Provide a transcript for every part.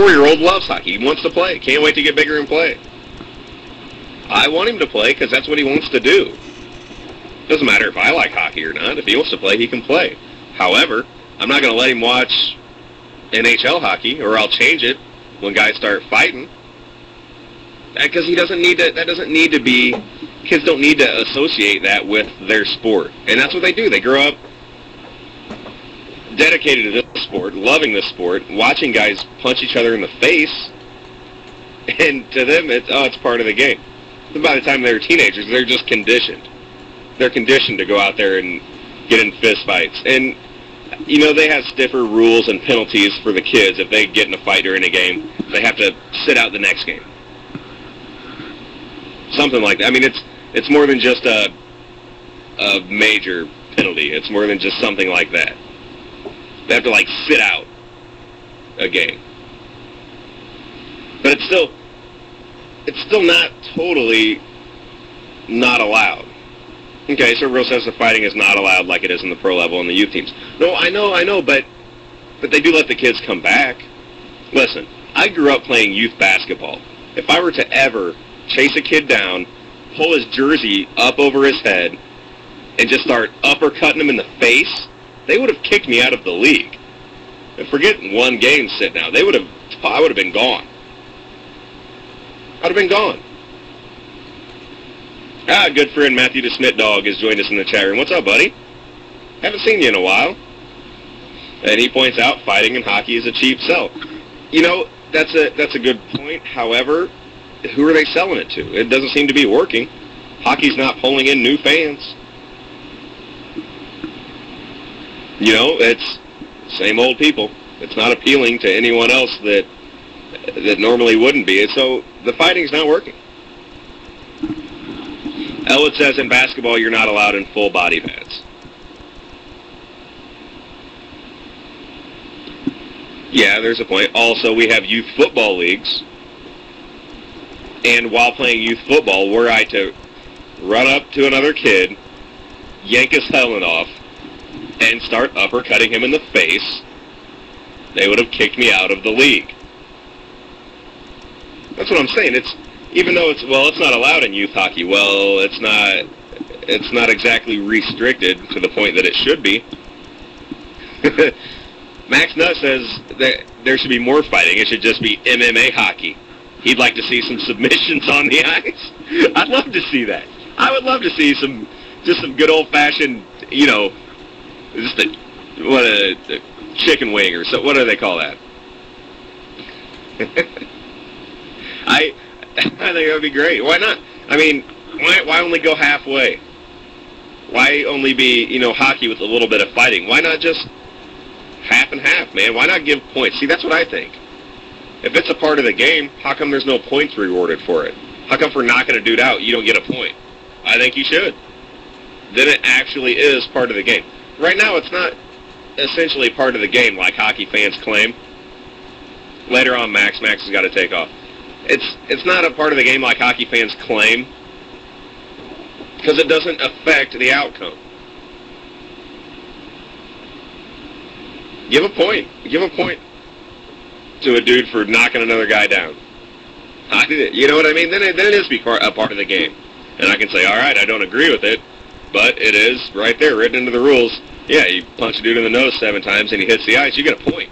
4-year-old loves hockey. He wants to play. Can't wait to get bigger and play. I want him to play because that's what he wants to do. Doesn't matter if I like hockey or not. If he wants to play, he can play. However, I'm not going to let him watch NHL hockey, or I'll change it when guys start fighting. Because he doesn't need to. That doesn't need to be. Kids don't need to associate that with their sport, and that's what they do. They grow up dedicated to this sport, loving this sport, watching guys punch each other in the face, and to them, it's part of the game. And by the time they're teenagers, they're just conditioned. They're conditioned to go out there and get in fist fights, and they have stiffer rules and penalties for the kids. If they get in a fight during a game, they have to sit out the next game. Something like that. I mean, it's more than just a major penalty. It's more than just something like that. They have to, sit out a game. But it's still not totally not allowed. Okay, so real sense of fighting is not allowed like it is in the pro level and the youth teams. No, I know, but they do let the kids come back. Listen, I grew up playing youth basketball. If I were to ever chase a kid down, pull his jersey up over his head, and just start uppercutting him in the face, they would have kicked me out of the league. And forget one game sit down. I would have been gone. I'd have been gone. Good friend Matthew DeSmit Dog has joined us in the chat room. What's up, buddy? Haven't seen you in a while. And he points out fighting in hockey is a cheap sell. That's a good point. However, who are they selling it to? It doesn't seem to be working. Hockey's not pulling in new fans. It's same old people. It's not appealing to anyone else that normally wouldn't be. So the fighting's not working. Elwood says in basketball you're not allowed in full body pads. Yeah, there's a point. Also, we have youth football leagues. And while playing youth football, were I to run up to another kid, yank his helmet off, and start uppercutting him in the face, they would have kicked me out of the league. That's what I'm saying. Even though it's not allowed in youth hockey. Well, it's not exactly restricted to the point that it should be. Max Nutt says that there should be more fighting. It should just be MMA hockey. He'd like to see some submissions on the ice. I'd love to see that. I would love to see some good old-fashioned, just a chicken wing or so. What do they call that? I think that would be great. Why not? I mean, why only go halfway? Why only be, hockey with a little bit of fighting? Why not just half and half, man? Why not give points? See, that's what I think. If it's a part of the game, how come there's no points rewarded for it? How come for knocking a dude out, you don't get a point? I think you should. Then it actually is part of the game. Right now, it's not essentially part of the game like hockey fans claim. Later on, Max has got to take off. It's not a part of the game like hockey fans claim because it doesn't affect the outcome. Give a point. Give a point to a dude for knocking another guy down. I did it. You know what I mean? Then it is a part of the game. And I can say, all right, I don't agree with it, but it is right there, written into the rules. Yeah, you punch a dude in the nose 7 times and he hits the ice, you get a point.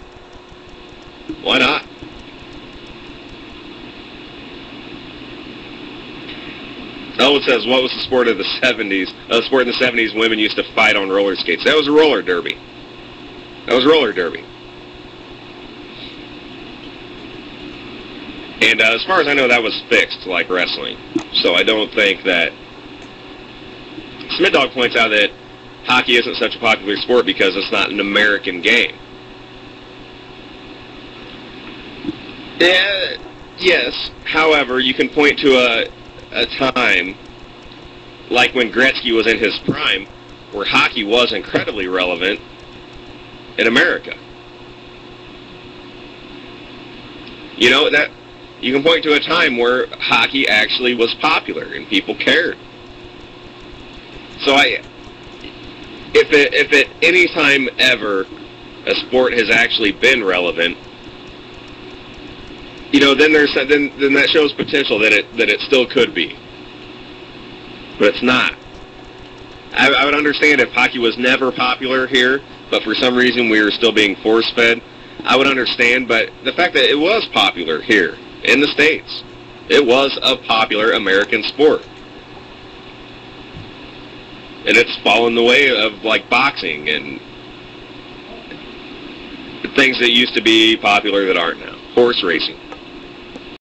Why not? Owen says, what was the sport of the 70s? The sport in the 70s, women used to fight on roller skates. That was a roller derby. And as far as I know, that was fixed like wrestling. So I don't think that... Smith Dog points out that hockey isn't such a popular sport because it's not an American game. Yes. However, you can point to a time, like when Gretzky was in his prime, where hockey was incredibly relevant in America. That you can point to a time where hockey actually was popular and people cared. So if at any time ever a sport has actually been relevant, you know, then that shows potential that it still could be, but it's not. I would understand if hockey was never popular here, but for some reason we were still being force-fed. I would understand, but the fact that it was popular here in the States, it was a popular American sport. And it's fallen the way of, like, boxing and things that used to be popular that aren't now. Horse racing.